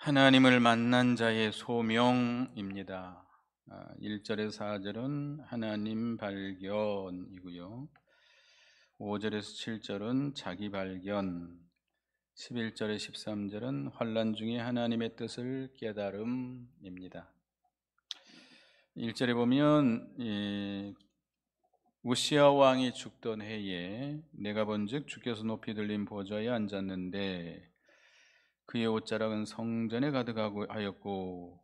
하나님을 만난 자의 소명입니다. 1절에서 4절은 하나님 발견이고요. 5절에서 7절은 자기 발견, 11절에 13절은 환난 중에 하나님의 뜻을 깨달음입니다. 1절에 보면 우시야 왕이 죽던 해에 내가 본즉 주께서 높이 들린 보좌에 앉았는데 그의 옷자락은 성전에 가득하고 하였고,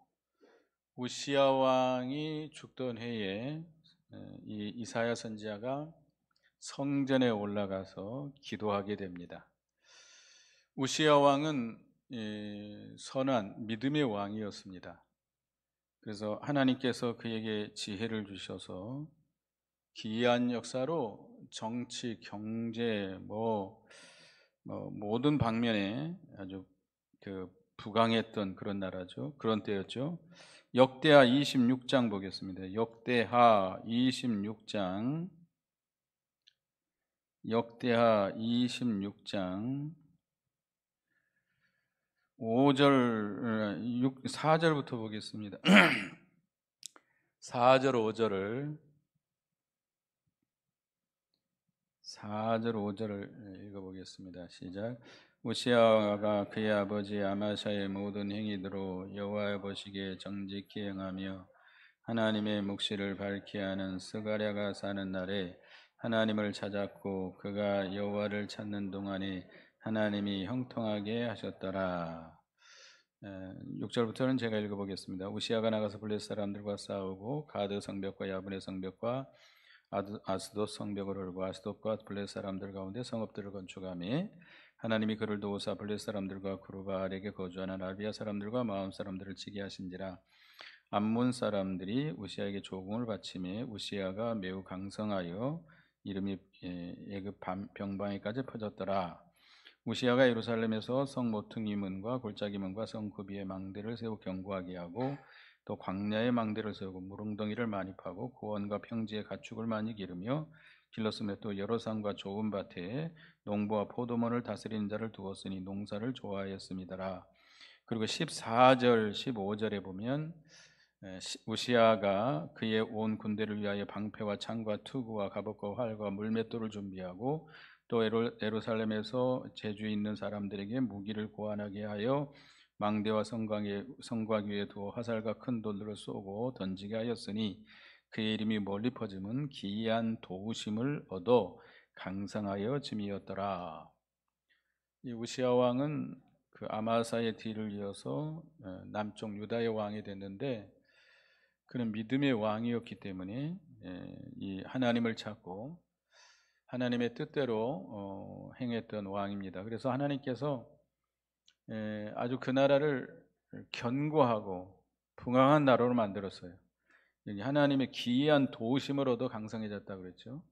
우시야 왕이 죽던 해에 이 이사야 선지자가 성전에 올라가서 기도하게 됩니다. 우시야 왕은 선한 믿음의 왕이었습니다. 그래서 하나님께서 그에게 지혜를 주셔서 기이한 역사로 정치, 경제, 모든 방면에 아주 부강했던 그런 나라죠. 그런 때였죠. 역대하 26장 보겠습니다. 역대하 26장 5절 4절부터 보겠습니다. 4절 5절을 읽어보겠습니다. 시작. 우시야가 그의 아버지 아마샤의 모든 행위대로 여호와 보시기에 정직히 행하며 하나님의 묵시를 밝히 하는 스가랴가 사는 날에 하나님을 찾았고 그가 여호와를 찾는 동안에 하나님이 형통하게 하셨더라. 6절부터는 제가 읽어보겠습니다. 우시야가 나가서 블레셋 사람들과 싸우고 가드 성벽과 야분의 성벽과 아스돗 성벽을 헐고 아스돗과 블레셋 사람들 가운데 성읍들을 건축하며 하나님이 그를 도우사 블레셋 사람들과 구르바알에게 거주하는 아비야 사람들과 마온 사람들을 치게 하신지라. 암몬 사람들이 우시야에게 조공을 바치매 우시야가 매우 강성하여 이름이 애굽 병방에까지 퍼졌더라. 우시야가 예루살렘에서 성 모퉁이 문과 골짜기 문과 성 구비의 망대를 세워 견고하게 하고 또 광야의 망대를 세우고 무릉덩이를 많이 파고 고원과 평지에 가축을 많이 기르며 길렀으며 또 여러 산과 좁은 밭에 농부와 포도원을 다스리는 자를 두었으니 농사를 좋아하였음이더라. 그리고 14절 15절에 보면 우시야가 그의 온 군대를 위하여 방패와 창과 투구와 갑옷과 활과 물맷돌을 준비하고 또 예루살렘에서 제주 있는 사람들에게 무기를 고안하게 하여 망대와 성곽 위에 두어 화살과 큰 돌들을 쏘고 던지게 하였으니 그의 이름이 멀리 퍼짐은 기이한 도우심을 얻어 강성하여 짐이었더라. 이 우시야 왕은 그 아마사의 뒤를 이어서 남쪽 유다의 왕이 됐는데 그는 믿음의 왕이었기 때문에 이 하나님을 찾고 하나님의 뜻대로 행했던 왕입니다. 그래서 하나님께서 아주 그 나라를 견고하고 풍성한 나라로 만들었어요. 하나님의 기이한 도우심을 얻어 강성해졌다 그랬죠.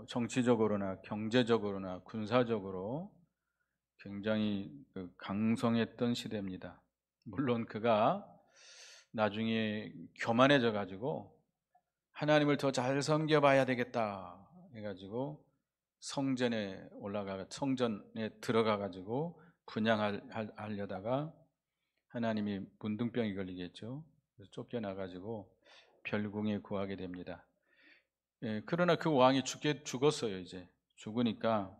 정치적으로나 경제적으로나 군사적으로 굉장히 강성했던 시대입니다. 물론 그가 나중에 교만해져 가지고 하나님을 더 잘 섬겨봐야 되겠다 해가지고 성전에 들어가 가지고 분양하려다가 하나님이 문둥병이 걸리겠죠. 그래서 쫓겨나 가지고 별궁에 구하게 됩니다. 그러나 그 왕이 죽었어요. 이제 죽으니까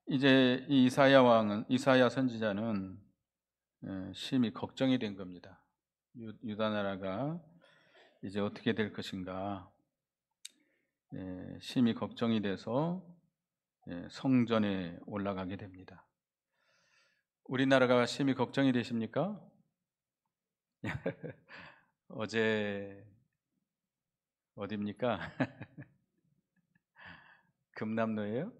이제 이 이사야 선지자는 심히 걱정이 된 겁니다. 유다 나라가 이제 어떻게 될 것인가 심히 걱정이 돼서 성전에 올라가게 됩니다. 우리나라가 심히 걱정이 되십니까? 어제 어디입니까? 금남로예요?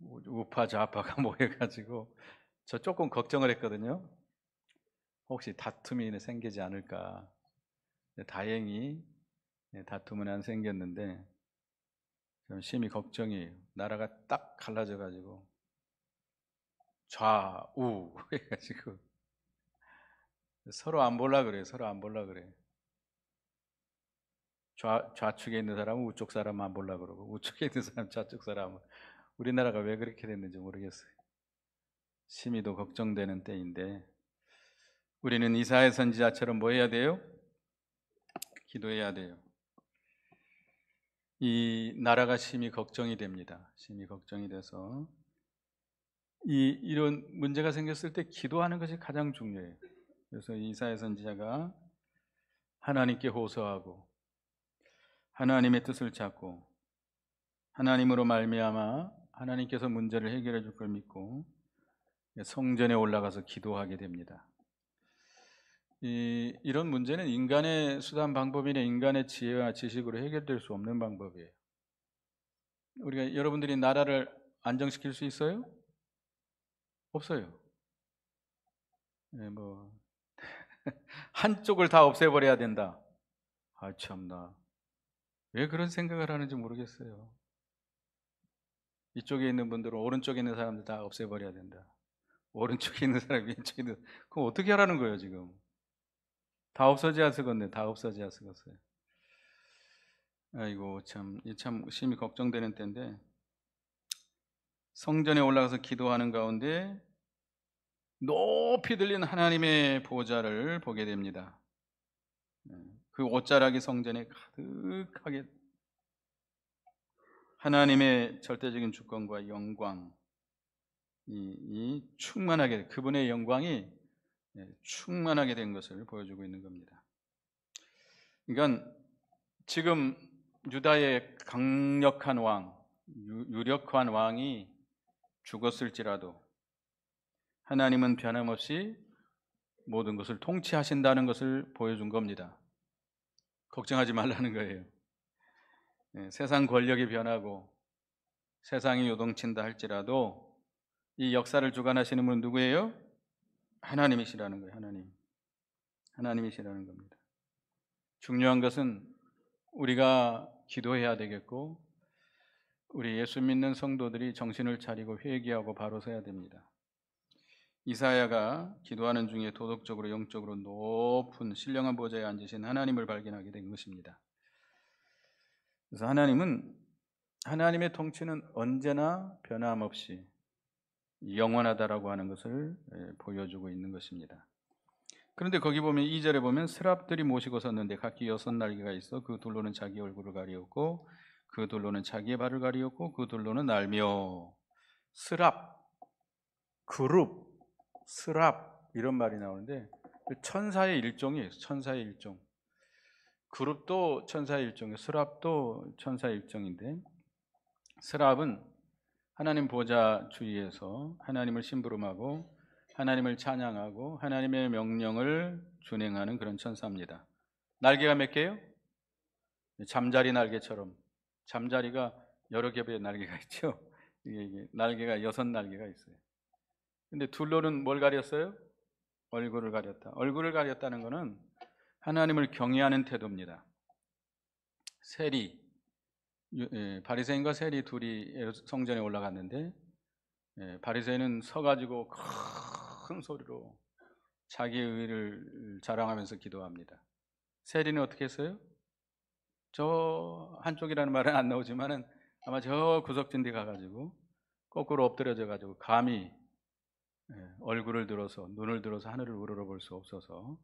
우파 좌파가 모여가지고 저 조금 걱정을 했거든요. 혹시 다툼이 생기지 않을까. 다행히 다툼은 안 생겼는데 좀 심히 걱정이에요. 나라가 딱 갈라져가지고 좌우 해가지고 서로 안 볼라 그래요. 서로 안 볼라 그래요. 좌측에 있는 사람은 우측 사람 안 볼라 그러고 우측에 있는 사람 좌측 사람은. 우리나라가 왜 그렇게 됐는지 모르겠어요. 심히 도 걱정되는 때인데 우리는 이사야 선지자처럼 뭐 해야 돼요? 기도해야 돼요. 이 나라가 심히 걱정이 됩니다. 심히 걱정이 돼서 이런 문제가 생겼을 때 기도하는 것이 가장 중요해요. 그래서 이사야 선지자가 하나님께 호소하고 하나님의 뜻을 찾고 하나님으로 말미암아 하나님께서 문제를 해결해 줄 걸 믿고 성전에 올라가서 기도하게 됩니다. 이런 문제는 인간의 수단 방법이나 인간의 지혜와 지식으로 해결될 수 없는 방법이에요. 우리가 여러분들이 나라를 안정시킬 수 있어요? 없어요. 뭐 한쪽을 다 없애버려야 된다. 아 참나, 왜 그런 생각을 하는지 모르겠어요. 이쪽에 있는 분들은 오른쪽에 있는 사람들 다 없애버려야 된다. 오른쪽에 있는 사람 왼쪽에 있는, 그럼 어떻게 하라는 거예요 지금? 다 없어져야 쓰겠네. 다 없어져야 쓰겠어요. 아이고 참 심히 걱정되는 때인데 성전에 올라가서 기도하는 가운데 높이 들린 하나님의 보좌를 보게 됩니다. 그 옷자락이 성전에 가득하게 하나님의 절대적인 주권과 영광 이 충만하게, 그분의 영광이 충만하게 된 것을 보여주고 있는 겁니다. 그러니까 지금 유다의 강력한 왕, 유력한 왕이 죽었을지라도 하나님은 변함없이 모든 것을 통치하신다는 것을 보여준 겁니다. 걱정하지 말라는 거예요. 세상 권력이 변하고 세상이 요동친다 할지라도 이 역사를 주관하시는 분은 누구예요? 하나님이시라는 거예요. 하나님이시라는 겁니다. 중요한 것은 우리가 기도해야 되겠고 우리 예수 믿는 성도들이 정신을 차리고 회개하고 바로 서야 됩니다. 이사야가 기도하는 중에 도덕적으로 영적으로 높은 신령한 보좌에 앉으신 하나님을 발견하게 된 것입니다. 그래서 하나님의 통치는 언제나 변함없이 영원하다라고 하는 것을 보여주고 있는 것입니다. 그런데 거기 보면 2절에 보면 스랍들이 모시고 섰는데 각기 6날개가 있어 그 둘로는 자기 얼굴을 가리었고 그 둘로는 자기의 발을 가리었고 그 둘로는 날며. 스랍, 그룹, 스랍 이런 말이 나오는데 천사의 일종이에요. 천사의 일종. 그룹도 천사의 일종이에요. 스랍도 천사의 일종인데 스랍은 하나님 보좌 주위에서 하나님을 심부름하고 하나님을 찬양하고 하나님의 명령을 준행하는 그런 천사입니다. 날개가 몇 개요? 잠자리 날개처럼. 잠자리가 여러 겹의 날개가 있죠. 이게 날개가 6날개가 있어요. 근데 둘로는 뭘 가렸어요? 얼굴을 가렸다. 얼굴을 가렸다는 것은 하나님을 경외하는 태도입니다. 세리, 바리새인과 세리 둘이 성전에 올라갔는데 바리새인은 서가지고 큰 소리로 자기의 의를 자랑하면서 기도합니다. 세리는 어떻게 했어요? 저 한쪽이라는 말은 안 나오지만은 아마 저 구석진 데 가가지고 거꾸로 엎드려져 가지고 감히 얼굴을 들어서 눈을 들어서 하늘을 우러러볼 수 없어서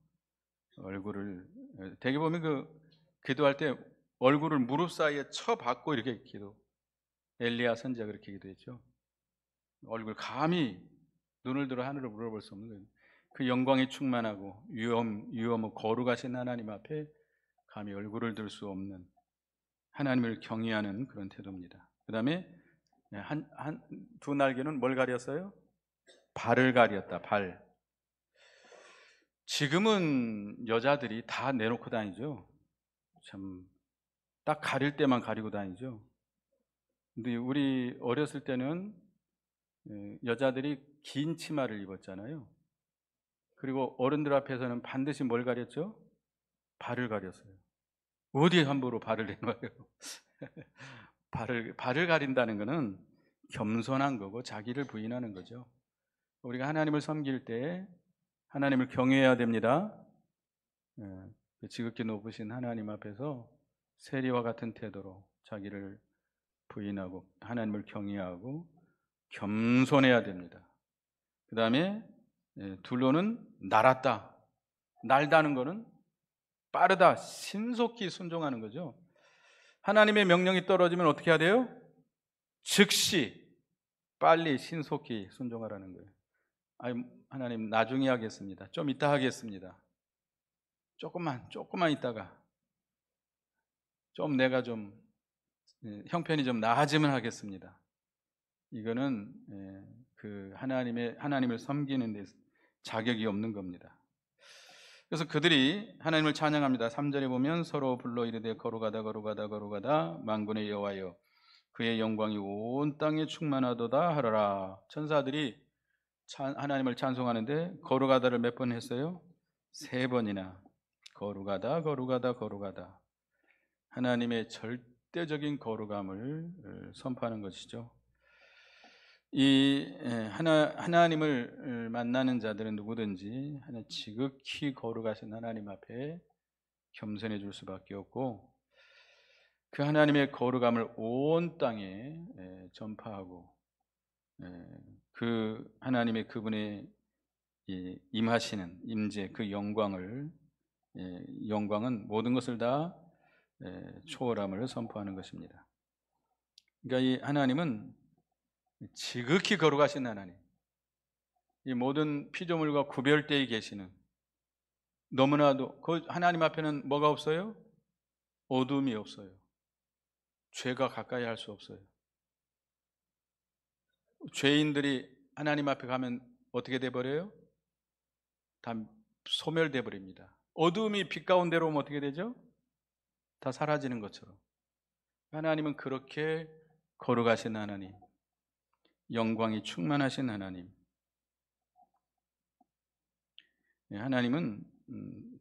얼굴을 대개 보면 그 기도할 때 얼굴을 무릎 사이에 쳐박고 이렇게 기도. 엘리야 선지자가 그렇게 기도했죠. 얼굴 감히 눈을 들어 하늘을 우러러볼 수 없는 거예요. 그 영광이 충만하고 위엄하고 거룩하신 하나님 앞에 감히 얼굴을 들 수 없는 하나님을 경외하는 그런 태도입니다. 그 다음에 두 날개는 뭘 가렸어요? 발을 가렸다. 발. 지금은 여자들이 다 내놓고 다니죠. 참 딱 가릴 때만 가리고 다니죠. 근데 우리 어렸을 때는 여자들이 긴 치마를 입었잖아요. 그리고 어른들 앞에서는 반드시 뭘 가렸죠? 발을 가렸어요. 어디에 함부로 발을 내놔요? 발을 가린다는 것은 겸손한 거고 자기를 부인하는 거죠. 우리가 하나님을 섬길 때 하나님을 경외해야 됩니다. 지극히 높으신 하나님 앞에서 세리와 같은 태도로 자기를 부인하고 하나님을 경외하고 겸손해야 됩니다. 그 다음에 둘로는 날았다. 날다는 거는 빠르다, 신속히 순종하는 거죠. 하나님의 명령이 떨어지면 어떻게 해야 돼요? 즉시 빨리 신속히 순종하라는 거예요. 아니, 하나님 나중에 하겠습니다. 좀 이따 하겠습니다. 조금만 있다가 좀 내가 좀 형편이 좀 나아지면 하겠습니다. 이거는 그 하나님을 섬기는 데 자격이 없는 겁니다. 그래서 그들이 하나님을 찬양합니다. 3절에 보면 서로 불러 이르되 거룩하다 거룩하다 거룩하다 만군의 여호와여 그의 영광이 온 땅에 충만하도다 하더라. 천사들이 하나님을 찬송하는데 거룩하다를 몇 번 했어요? 3번이나. 거룩하다 거룩하다 거룩하다. 하나님의 절대적인 거룩함을 선포하는 것이죠. 하나님을 만나는 자들은 누구든지 지극히 거룩하신 하나님 앞에 겸손해 줄 수밖에 없고, 그 하나님의 거룩함을 온 땅에 전파하고, 그 하나님의 그분의 임하시는 임재, 그 영광은 모든 것을 다 초월함을 선포하는 것입니다. 그러니까 이 하나님은 지극히 거룩하신 하나님, 이 모든 피조물과 구별되어 계시는, 너무나도 하나님 앞에는 뭐가 없어요? 어둠이 없어요. 죄가 가까이 할 수 없어요. 죄인들이 하나님 앞에 가면 어떻게 돼버려요? 다 소멸돼 버립니다. 어둠이 빛 가운데로 오면 어떻게 되죠? 다 사라지는 것처럼. 하나님은 그렇게 거룩하신 하나님, 영광이 충만하신 하나님. 하나님은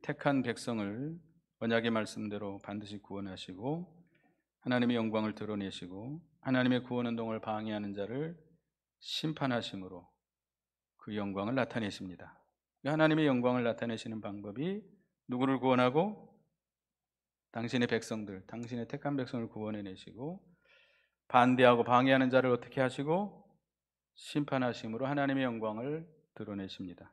택한 백성을 언약의 말씀대로 반드시 구원하시고, 하나님의 영광을 드러내시고, 하나님의 구원 운동을 방해하는 자를 심판하심으로 그 영광을 나타내십니다. 하나님의 영광을 나타내시는 방법이 누구를 구원하고? 당신의 백성들, 당신의 택한 백성을 구원해내시고, 반대하고 방해하는 자를 어떻게 하시고? 심판하심으로 하나님의 영광을 드러내십니다.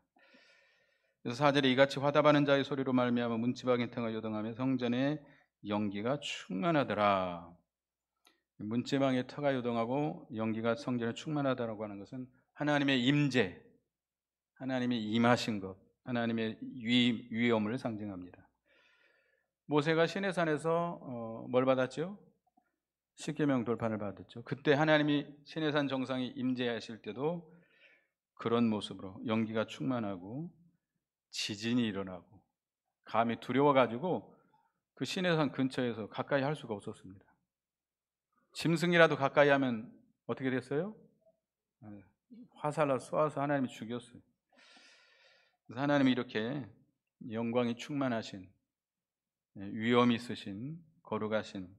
그래서 4절에 이같이 화답하는 자의 소리로 말미암아 문지방의 탕을 요동하며 성전의 연기가 충만하더라. 문지방의 터가 요동하고 연기가 성전에 충만하다라고 하는 것은 하나님의 임재, 하나님의 임하신 것, 하나님의 위엄을 상징합니다. 모세가 시내산에서 뭘 받았죠? 십계명 돌판을 받았죠. 그때 하나님이 시내산 정상에 임재하실 때도 그런 모습으로 연기가 충만하고 지진이 일어나고, 감히 두려워가지고 그 시내산 근처에서 가까이 할 수가 없었습니다. 짐승이라도 가까이 하면 어떻게 됐어요? 화살로 쏘아서 하나님이 죽였어요. 그래서 하나님이 이렇게 영광이 충만하신, 위엄이 있으신, 거룩하신,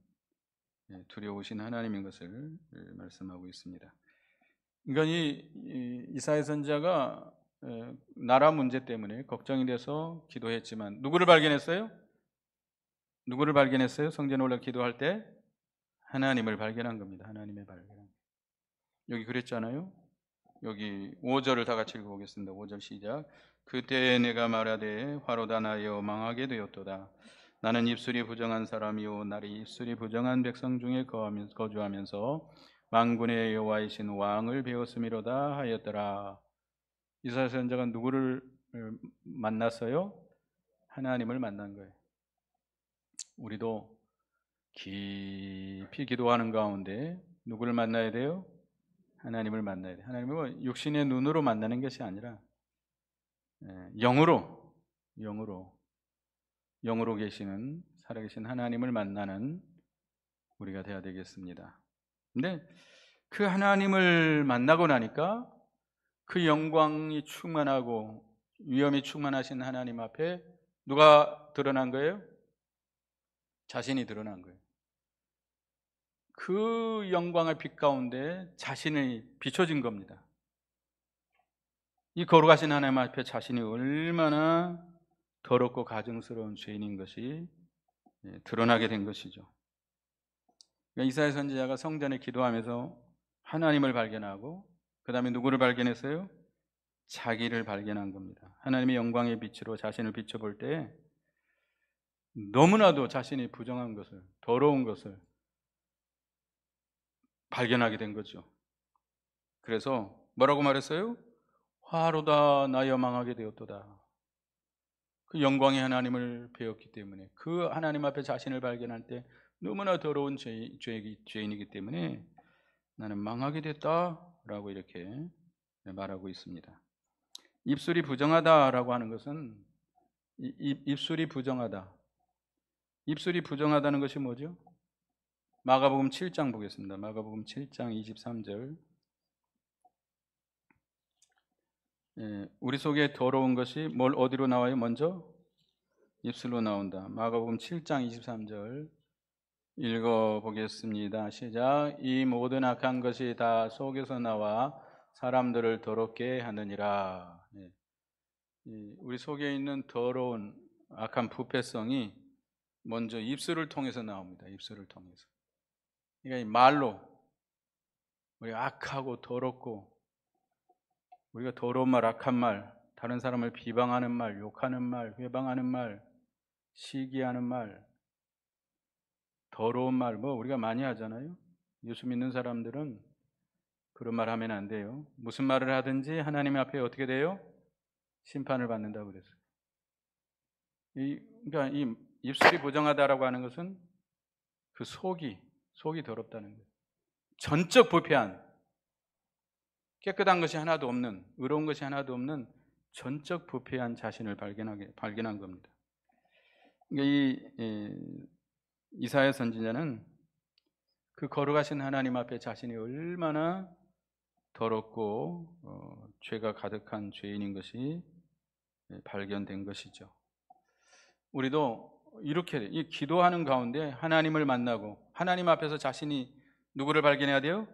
두려우신 하나님인 것을 말씀하고 있습니다. 그러니까 이사야 선지자가 나라 문제 때문에 걱정이 돼서 기도했지만 누구를 발견했어요? 누구를 발견했어요? 성전에 올라 기도할 때 하나님을 발견한 겁니다. 하나님의 발견. 여기 그랬잖아요. 여기 5절을 다 같이 읽어보겠습니다. 5절 시작. 그때 내가 말하되 화로다 나여 망하게 되었도다. 나는 입술이 부정한 사람이요 나리 입술이 부정한 백성 중에 거주하면서 만군의 여호와이신 왕을 배웠음이로다 하였더라. 이사야 선지자가 누구를 만났어요? 하나님을 만난 거예요. 우리도 깊이 기도하는 가운데 누구를 만나야 돼요? 하나님을 만나야 돼요. 하나님은 육신의 눈으로 만나는 것이 아니라 영으로 계시는 살아계신 하나님을 만나는 우리가 되어야 되겠습니다. 근데 그 하나님을 만나고 나니까 그 영광이 충만하고 위엄이 충만하신 하나님 앞에 누가 드러난 거예요? 자신이 드러난 거예요. 그 영광의 빛 가운데 자신이 비춰진 겁니다. 이 거룩하신 하나님 앞에 자신이 얼마나 더럽고 가증스러운 죄인인 것이 드러나게 된 것이죠. 그러니까 이사야 선지자가 성전에 기도하면서 하나님을 발견하고, 그 다음에 누구를 발견했어요? 자기를 발견한 겁니다. 하나님의 영광의 빛으로 자신을 비춰볼 때 너무나도 자신이 부정한 것을, 더러운 것을 발견하게 된 거죠. 그래서 뭐라고 말했어요? 화로다 나여 망하게 되었도다. 그 영광의 하나님을 배웠기 때문에, 그 하나님 앞에 자신을 발견할 때 너무나 더러운 죄인이기 때문에 나는 망하게 됐다라고 이렇게 말하고 있습니다. 입술이 부정하다라고 하는 것은 입술이 부정하다. 입술이 부정하다는 것이 뭐죠? 마가복음 7장 보겠습니다. 마가복음 7장 23절. 우리 속에 더러운 것이 어디로 나와요? 먼저 입술로 나온다. 마가복음 7장 23절 읽어보겠습니다. 시작. 이 모든 악한 것이 다 속에서 나와 사람들을 더럽게 하느니라. 우리 속에 있는 더러운 악한 부패성이 먼저 입술을 통해서 나옵니다. 입술을 통해서. 그러니까 이 말로 우리가 악하고 더럽고, 우리가 더러운 말, 악한 말, 다른 사람을 비방하는 말, 욕하는 말, 회방하는 말, 시기하는 말, 더러운 말, 우리가 많이 하잖아요. 예수 믿는 사람들은 그런 말 하면 안 돼요. 무슨 말을 하든지 하나님 앞에 어떻게 돼요? 심판을 받는다고 그랬어요. 그러니까 이 입술이 부정하다라고 하는 것은 그 속이 더럽다는 거예요. 전적 부패한, 깨끗한 것이 하나도 없는, 의로운 것이 하나도 없는 전적 부패한 자신을 발견한 겁니다. 그러니까 이사야 선지자는 그 거룩하신 하나님 앞에 자신이 얼마나 더럽고 죄가 가득한 죄인인 것이 발견된 것이죠. 우리도 이렇게 기도하는 가운데 하나님을 만나고 하나님 앞에서 자신이 누구를 발견해야 돼요?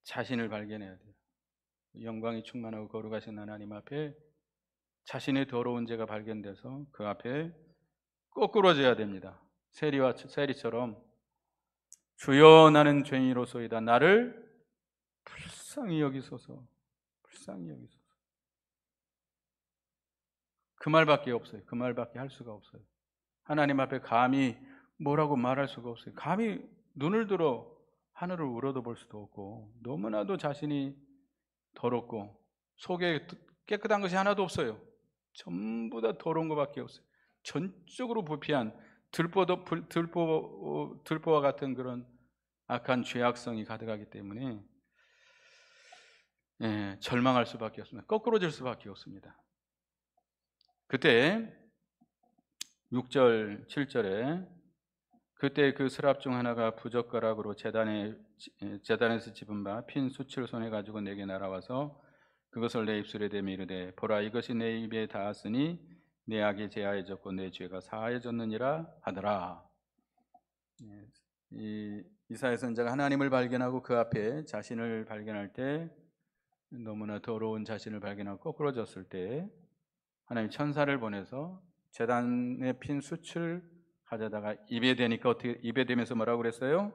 자신을 발견해야 돼요. 영광이 충만하고 거룩하신 하나님 앞에 자신의 더러운 죄가 발견돼서 그 앞에 거꾸러져야 됩니다. 세리처럼 주여 나는 죄인으로소이다. 나를 불쌍히 여기소서. 불쌍히 여기소서. 그 말밖에 없어요. 그 말밖에 할 수가 없어요. 하나님 앞에 감히 뭐라고 말할 수가 없어요. 감히 눈을 들어 하늘을 우러러 볼 수도 없고, 너무나도 자신이 더럽고 속에 깨끗한 것이 하나도 없어요. 전부 다 더러운 것밖에 없어요. 전적으로 부패한 들보와 같은 그런 악한 죄악성이 가득하기 때문에 절망할 수밖에 없습니다. 거꾸로질 수밖에 없습니다. 그때 6절 7절에 그때 그 스랍 중 하나가 부젓가락으로 제단에서 집은 바 핀 숯을 손에 가지고 내게 날아와서 그것을 내 입술에 대며 이르되 보라 이것이 내 입에 닿았으니 내 악이 제하여졌고 내 죄가 사하여졌느니라 하더라. 이사야 선지자가 하나님을 발견하고 그 앞에 자신을 발견할 때, 너무나 더러운 자신을 발견하고 거꾸러졌을 때 하나님 천사를 보내서 제단에 핀 숯을 가져다가 입에 대니까 어떻게 입에 대면서 뭐라고 그랬어요?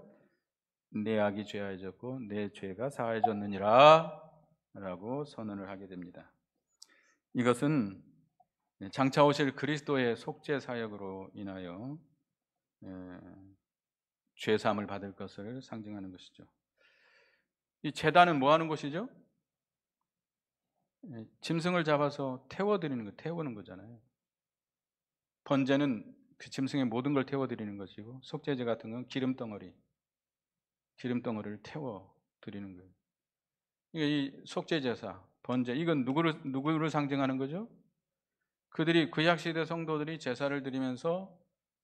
내 악이 죄하여졌고 내 죄가 사하여졌느니라 라고 선언을 하게 됩니다. 이것은 장차 오실 그리스도의 속죄 사역으로 인하여 죄 사함을 받을 것을 상징하는 것이죠. 이 제단은 뭐 하는 곳이죠? 짐승을 잡아서 태우는 거잖아요. 번제는 그 짐승의 모든 걸 태워드리는 것이고, 속죄제 같은 건 기름덩어리를 태워드리는 거예요. 이 속죄제사, 번제, 이건 누구를 상징하는 거죠? 그들이 구약시대 성도들이 제사를 드리면서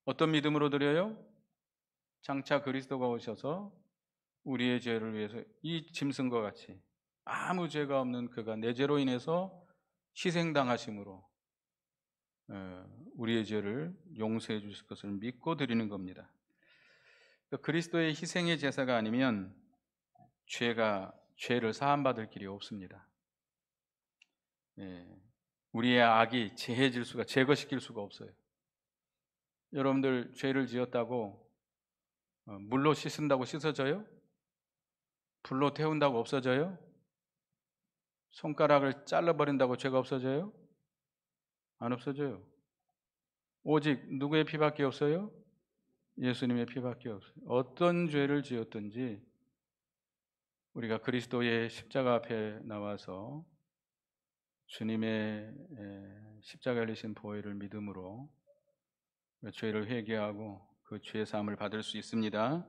어떤 믿음으로 드려요? 장차 그리스도가 오셔서 우리의 죄를 위해서 이 짐승과 같이 아무 죄가 없는 그가 내 죄로 인해서 희생당하심으로 우리의 죄를 용서해 주실 것을 믿고 드리는 겁니다. 그리스도의 희생의 제사가 아니면 죄를 사함받을 길이 없습니다. 우리의 악이 제거시킬 수가 없어요. 여러분들 죄를 지었다고 물로 씻은다고 씻어져요? 불로 태운다고 없어져요? 손가락을 잘라버린다고 죄가 없어져요? 안 없어져요. 오직 누구의 피밖에 없어요? 예수님의 피밖에 없어요. 어떤 죄를 지었든지 우리가 그리스도의 십자가 앞에 나와서 주님의 십자가 열리신 보혈을 믿음으로 죄를 회개하고 그 죄 사함을 받을 수 있습니다.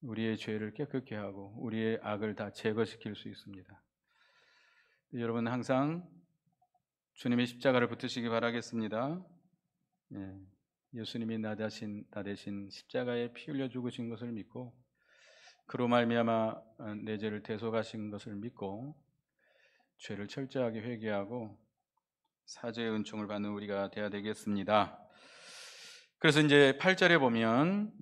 우리의 죄를 깨끗게 하고 우리의 악을 다 제거시킬 수 있습니다. 여러분 항상 주님의 십자가를 붙드시기 바라겠습니다. 예수님이 나 대신 십자가에 피 흘려 죽으신 것을 믿고 그로 말미암아 내 죄를 대속하신 것을 믿고 죄를 철저하게 회개하고 사죄의 은총을 받는 우리가 되어야 되겠습니다. 그래서 이제 8절에 보면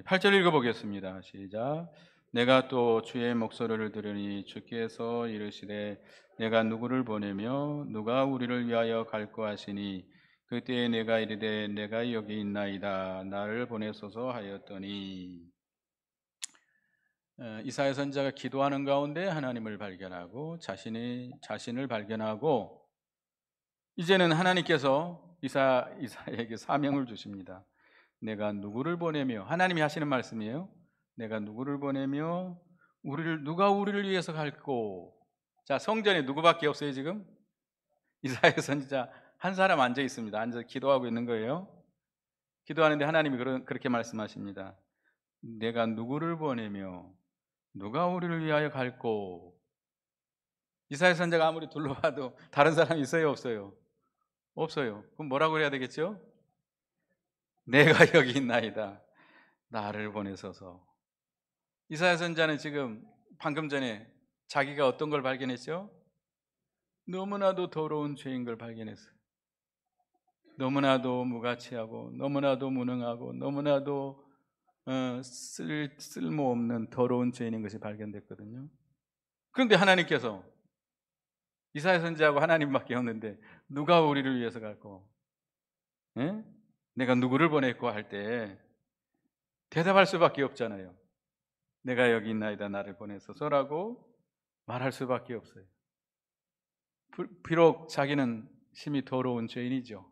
8절 읽어보겠습니다. 시작. 내가 또 주의 목소리를 들으니 주께서 이르시되 내가 누구를 보내며 누가 우리를 위하여 갈고 하시니 그때에 내가 이르되 내가 여기 있나이다 나를 보내소서 하였더니 이사야 선지자가 기도하는 가운데 하나님을 발견하고 자신을 발견하고 이제는 하나님께서 이사야에게 사명을 주십니다. 내가 누구를 보내며 하나님이 하시는 말씀이에요. 내가 누구를 보내며 누가 우리를 위해서 갈고. 자, 성전에 누구밖에 없어요 지금? 이사야 선지자 한 사람 앉아 있습니다. 앉아서 기도하고 있는 거예요. 기도하는데 하나님이 그렇게 말씀하십니다. 내가 누구를 보내며 누가 우리를 위하여 갈고. 이사야 선지자가 아무리 둘러봐도 다른 사람이 있어요 없어요? 없어요. 그럼 뭐라고 해야 되겠죠? 내가 여기 있나이다 나를 보내소서. 이사야 선지자는 지금 방금 전에 자기가 어떤 걸 발견했죠? 너무나도 더러운 죄인 걸 발견했어요. 너무나도 무가치하고 너무나도 무능하고 너무나도 쓸모없는 더러운 죄인인 것이 발견됐거든요. 그런데 하나님께서 이사야 선지자하고 하나님밖에 없는데 누가 우리를 위해서 갈고? 내가 누구를 보냈고 할 때 대답할 수밖에 없잖아요. 내가 여기 있나이다 나를 보내소서라고 말할 수밖에 없어요. 비록 자기는 심히 더러운 죄인이죠.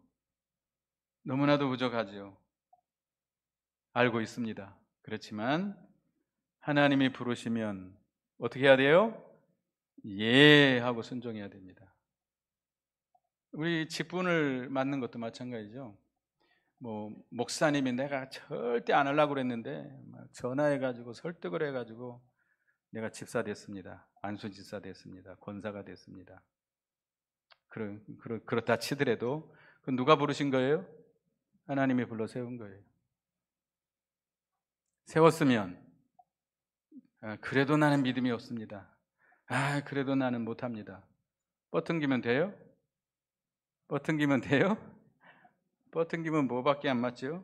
너무나도 부족하죠. 알고 있습니다. 그렇지만 하나님이 부르시면 어떻게 해야 돼요? 예 하고 순종해야 됩니다. 우리 직분을 맡는 것도 마찬가지죠. 목사님이 내가 절대 안 하려고 그랬는데 전화해가지고 설득을 해가지고 내가 집사 됐습니다. 안수 집사 됐습니다. 권사가 됐습니다. 그렇다 치더라도 그건 누가 부르신 거예요? 하나님이 불러 세운 거예요. 세웠으면 그래도 나는 믿음이 없습니다. 그래도 나는 못합니다. 뻗팅기면 돼요? 뻗팅기면 돼요? 뻗팅기면 뭐밖에 안 맞죠?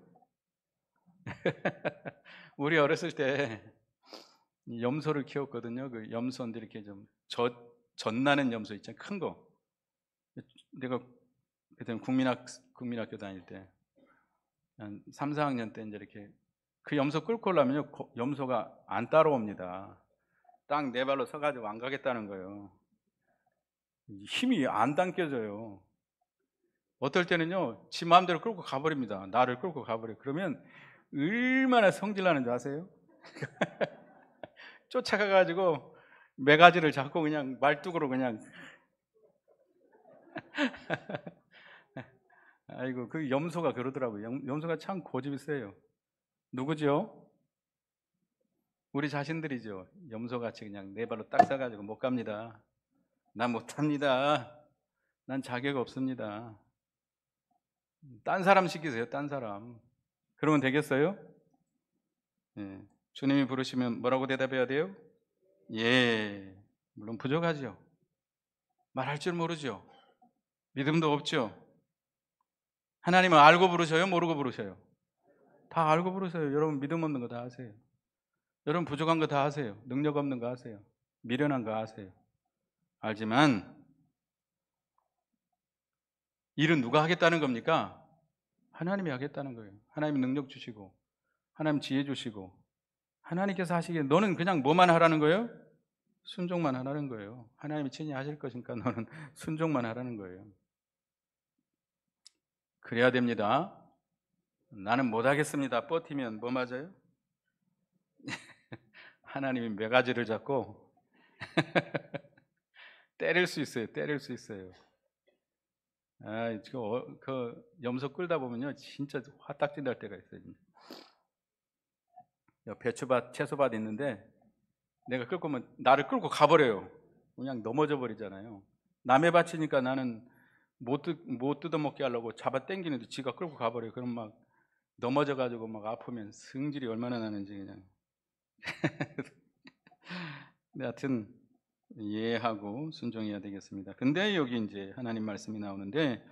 우리 어렸을 때 염소를 키웠거든요. 그 염소인데 이렇게 좀 젖나는 염소 있잖아요. 큰 거. 내가 그때 국민학교 다닐 때 한 3, 4학년 때 이제 이렇게 그 염소 끌고 오려면요 염소가 안 따라옵니다. 딱 네 발로 서가지고 안 가겠다는 거예요. 힘이 안 당겨져요. 어떨 때는요 지 마음대로 끌고 가버립니다. 나를 끌고 가버려요. 그러면 얼마나 성질나는 줄 아세요? 쫓아가가지고 매가지를 잡고 그냥 말뚝으로 그냥 아이고 그 염소가 그러더라고요. 염소가 참 고집이 세요. 누구죠? 우리 자신들이죠. 염소같이 그냥 네 발로 딱 서가지고 못 갑니다. 난 못합니다. 난 자격 없습니다. 딴 사람 시키세요. 딴 사람. 그러면 되겠어요? 예. 주님이 부르시면 뭐라고 대답해야 돼요? 예. 물론 부족하죠. 말할 줄 모르죠. 믿음도 없죠. 하나님은 알고 부르셔요? 모르고 부르셔요? 다 알고 부르셔요. 여러분 믿음 없는 거 다 아세요. 여러분 부족한 거 다 아세요. 능력 없는 거 아세요. 미련한 거 아세요. 알지만 일은 누가 하겠다는 겁니까? 하나님이 하겠다는 거예요. 하나님이 능력 주시고 하나님 지혜 주시고 하나님께서 하시기에 너는 그냥 뭐만 하라는 거예요? 순종만 하라는 거예요. 하나님이 친히 하실 것이니까 너는 순종만 하라는 거예요. 그래야 됩니다. 나는 못하겠습니다. 버티면 뭐 맞아요? 하나님이 매가지를 잡고 때릴 수 있어요. 때릴 수 있어요. 그 염소 끌다 보면요, 진짜 화딱지 날 때가 있어요. 배추밭, 채소밭 있는데 내가 끌고 오면 나를 끌고 가버려요. 그냥 넘어져 버리잖아요. 남의 밭이니까 나는 못 뜯어먹게 하려고 잡아 당기는데 지가 끌고 가버려요. 그럼 막 넘어져가지고 막 아프면 승질이 얼마나 나는지 그냥. 근데 하여튼 이해하고 순종해야 되겠습니다. 근데 여기 이제 하나님 말씀이 나오는데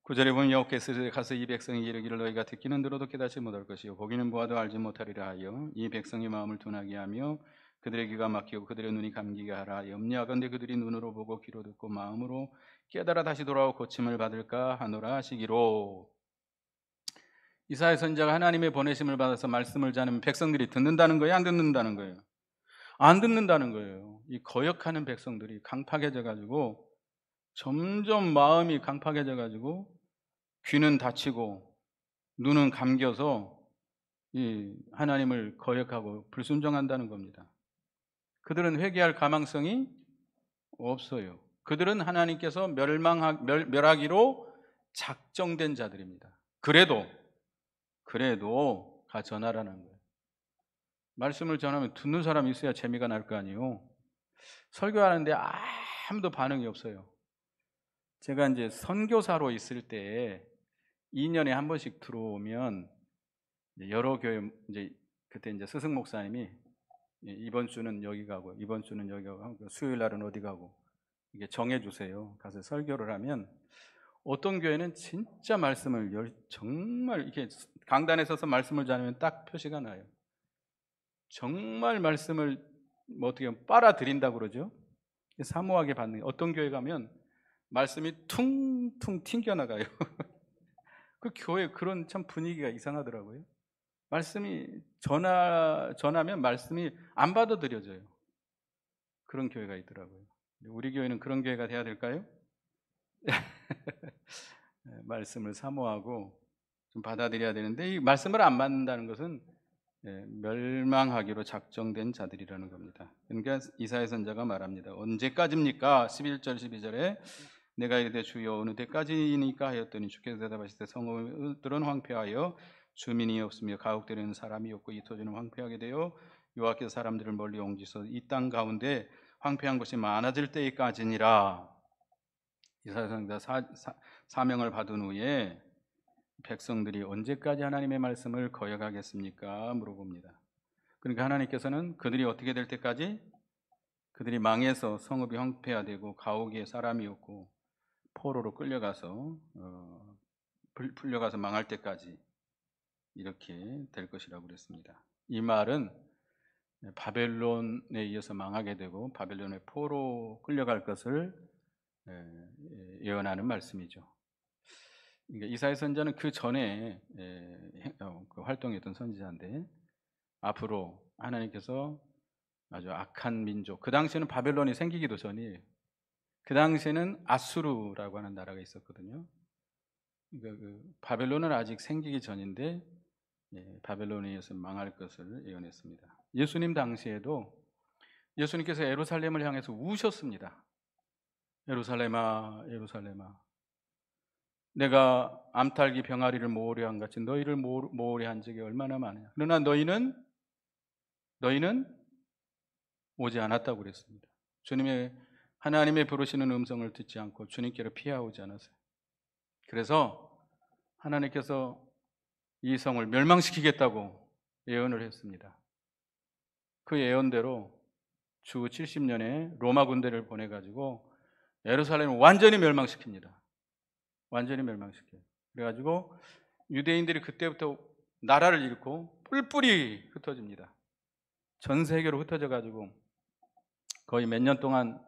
9절에 보면 여호와께서 가서 이 백성이 이르기를 너희가 듣기는 들어도 깨닫지 못할 것이요 보기는 보아도 알지 못하리라 하여 이 백성의 마음을 둔하게 하며 그들의 귀가 막히고 그들의 눈이 감기게 하라. 염려하건대 그들이 눈으로 보고 귀로 듣고 마음으로 깨달아 다시 돌아오 고침을 받을까 하노라 하시기로. 이사야 선지자가 하나님의 보내심을 받아서 말씀을 전하면 백성들이 듣는다는 거예요? 안 듣는다는 거예요? 안 듣는다는 거예요. 이 거역하는 백성들이 강팍해져 가지고 점점 마음이 강팍해져 가지고 귀는 닫히고 눈은 감겨서 이 하나님을 거역하고 불순종한다는 겁니다. 그들은 회개할 가망성이 없어요. 그들은 하나님께서 멸하기로 작정된 자들입니다. 그래도 가 전하라는 거예요. 말씀을 전하면 듣는 사람이 있어야 재미가 날 거 아니에요. 설교하는데 아무도 반응이 없어요. 제가 이제 선교사로 있을 때 2년에 한 번씩 들어오면 여러 교회 이제 그때 이제 스승 목사님이 이번 주는 여기 가고 이번 주는 여기 가고 수요일 날은 어디 가고 이게 정해 주세요. 가서 설교를 하면 어떤 교회는 진짜 말씀을 정말 이렇게 강단에 서서 말씀을 전하면 딱 표시가 나요. 정말 말씀을 뭐 어떻게 보면 빨아들인다고 그러죠. 사모하게 받는. 어떤 교회 가면 말씀이 퉁퉁 튕겨나가요. 그 교회 그런 참 분위기가 이상하더라고요. 말씀이 전하면 말씀이 안 받아들여져요. 그런 교회가 있더라고요. 우리 교회는 그런 교회가 돼야 될까요? 말씀을 사모하고 좀 받아들여야 되는데 이 말씀을 안 받는다는 것은 멸망하기로 작정된 자들이라는 겁니다. 그러니까 이사야 선지자가 말합니다. 언제까지입니까? 11절 12절에 내가 이르되 주여 어느 때까지니까 하였더니 주께서 대답하시되 성읍들은 황폐하여 주민이 없으며 가옥되는 사람이 없고 이 토지는 황폐하게 되어 여호와께서 사람들을 멀리 옮기서 이 땅 가운데 황폐한 것이 많아질 때까지니라. 이사야 선지자 사명을 받은 후에 백성들이 언제까지 하나님의 말씀을 거역하겠습니까? 물어봅니다. 그러니까 하나님께서는 그들이 어떻게 될 때까지? 그들이 망해서 성읍이 황폐화되고 가옥에 사람이 없고 포로로 끌려가서 풀려가서 망할 때까지 이렇게 될 것이라고 그랬습니다. 이 말은 바벨론에 의해서 망하게 되고 바벨론의 포로 끌려갈 것을 예언하는 말씀이죠. 그러니까 이사야 선지자는 그 전에 활동했던 선지자인데 앞으로 하나님께서 아주 악한 민족, 그 당시에는 바벨론이 생기기도 전이에요. 그 당시에는 아수르라고 하는 나라가 있었거든요. 그러니까 바벨론은 아직 생기기 전인데 바벨론에 의해서 망할 것을 예언했습니다. 예수님 당시에도 예수님께서 예루살렘을 향해서 우셨습니다. 예루살렘아, 예루살렘아, 내가 암탉이 병아리를 모으려 한 같이 너희를 모으려 한 적이 얼마나 많으냐. 그러나 너희는 오지 않았다고 그랬습니다. 하나님의 부르시는 음성을 듣지 않고 주님께로 피하오지 않았어요. 그래서 하나님께서 이 성을 멸망시키겠다고 예언을 했습니다. 그 예언대로 주 70년에 로마 군대를 보내가지고 예루살렘을 완전히 멸망시킵니다. 완전히 멸망시켜요. 그래가지고 유대인들이 그때부터 나라를 잃고 뿔뿔이 흩어집니다. 전 세계로 흩어져가지고 거의 몇 년 동안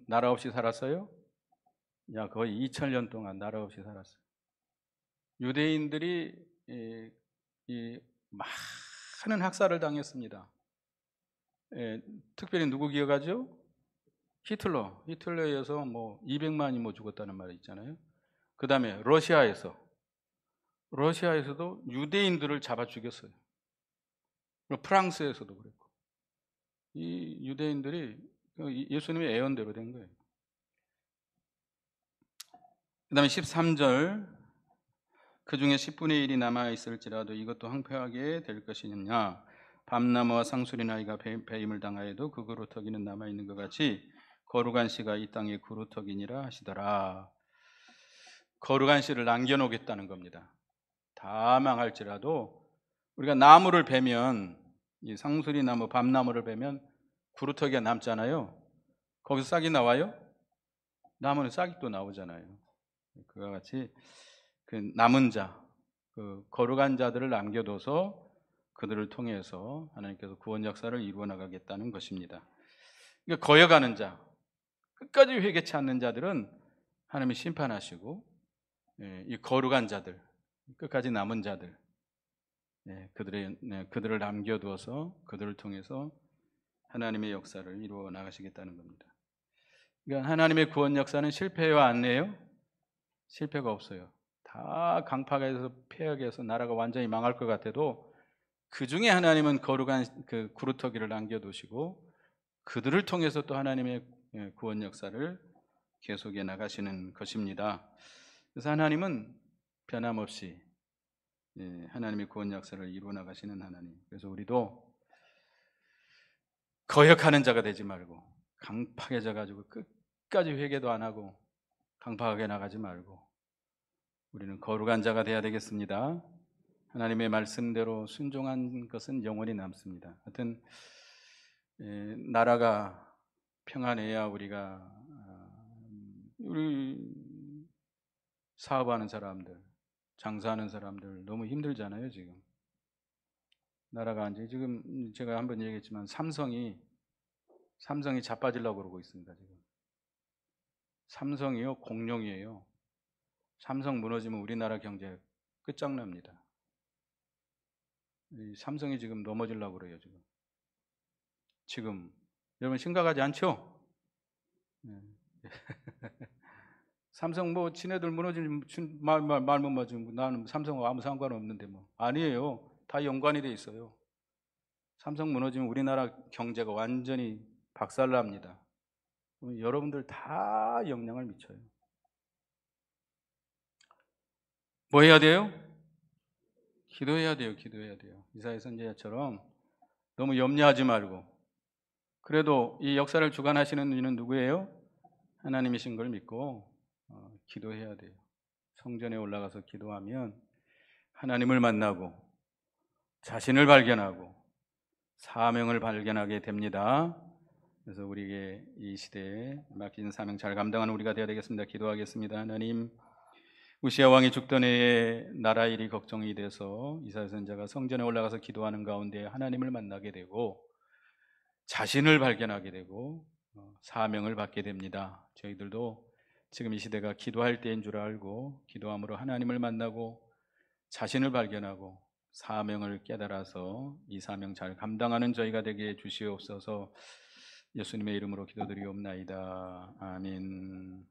나라 없이 살았어요? 거의 2000년 동안 나라 없이 살았어요. 유대인들이 많은 학살을 당했습니다. 특별히 누구 기억하죠? 히틀러에 의해서 뭐 200만이 뭐 죽었다는 말이 있잖아요. 그 다음에 러시아에서도 유대인들을 잡아 죽였어요. 프랑스에서도 그랬고, 이 유대인들이 예수님의 예언대로 된 거예요. 그 다음에 13절, 그 중에 10분의 1이 남아있을지라도 이것도 황폐하게 될 것이냐. 밤나무와 상수리 나이가 배임을 당하여도 그 그루터기는 남아있는 것 같이 거룩한 씨가 이 땅에 그루터기니라 하시더라. 거룩한 씨를 남겨놓겠다는 겁니다. 다 망할지라도 우리가 나무를 베면, 이 상수리 나무, 밤나무를 베면 구루터기가 남잖아요. 거기서 싹이 나와요? 나무는 싹이 또 나오잖아요. 그와 같이 그 남은 자, 그 거룩한 자들을 남겨둬서 그들을 통해서 하나님께서 구원 역사를 이루어 나가겠다는 것입니다. 그러니까 거역하는 자, 끝까지 회개치 않는 자들은 하나님이 심판하시고, 이 거룩한 자들, 끝까지 남은 자들, 그들을 남겨두어서 그들을 통해서 하나님의 역사를 이루어 나가시겠다는 겁니다. 그러니까 하나님의 구원 역사는 실패와 안내요? 실패가 없어요. 다 강팍해서 폐역해서 나라가 완전히 망할 것 같아도 그 중에 하나님은 거룩한 그 구루터기를 남겨두시고 그들을 통해서 또 하나님의 구원 역사를 계속해 나가시는 것입니다. 그래서 하나님은 변함없이 하나님의 구원 역사를 이루어 나가시는 하나님. 그래서 우리도 거역하는 자가 되지 말고 강팍해져 가지고 끝까지 회개도 안 하고 강팍하게 나가지 말고 우리는 거룩한 자가 되어야 되겠습니다. 하나님의 말씀대로 순종한 것은 영원히 남습니다. 하여튼 나라가 평안해야 우리가 우리 사업하는 사람들, 장사하는 사람들 너무 힘들잖아요. 지금 나라가 이제 지금 제가 한번 얘기했지만 삼성이 자빠지려고 그러고 있습니다. 지금 삼성이요 공룡이에요. 삼성 무너지면 우리나라 경제 끝장납니다. 이 삼성이 지금 넘어지려고 그래요. 지금 여러분 심각하지 않죠? 삼성 뭐 지네들 무너지면 말만 맞지 나는 삼성하고 아무 상관없는데 뭐 아니에요. 다 연관이 돼 있어요. 삼성 무너지면 우리나라 경제가 완전히 박살납니다. 여러분들 다 영향을 미쳐요. 뭐 해야 돼요? 기도해야 돼요. 이사야 선지자처럼 너무 염려하지 말고, 그래도 이 역사를 주관하시는 이는 누구예요? 하나님이신 걸 믿고 기도해야 돼요. 성전에 올라가서 기도하면 하나님을 만나고 자신을 발견하고 사명을 발견하게 됩니다. 그래서 우리에게 이 시대에 맡긴 사명 잘 감당하는 우리가 되어야 되겠습니다. 기도하겠습니다. 하나님, 우시아 왕이 죽던 해에 나라 일이 걱정이 돼서 이사야 선지자가 성전에 올라가서 기도하는 가운데 하나님을 만나게 되고 자신을 발견하게 되고 사명을 받게 됩니다. 저희들도 지금 이 시대가 기도할 때인 줄 알고 기도함으로 하나님을 만나고 자신을 발견하고 사명을 깨달아서 이 사명 잘 감당하는 저희가 되게 해 주시옵소서. 예수님의 이름으로 기도드리옵나이다. 아멘.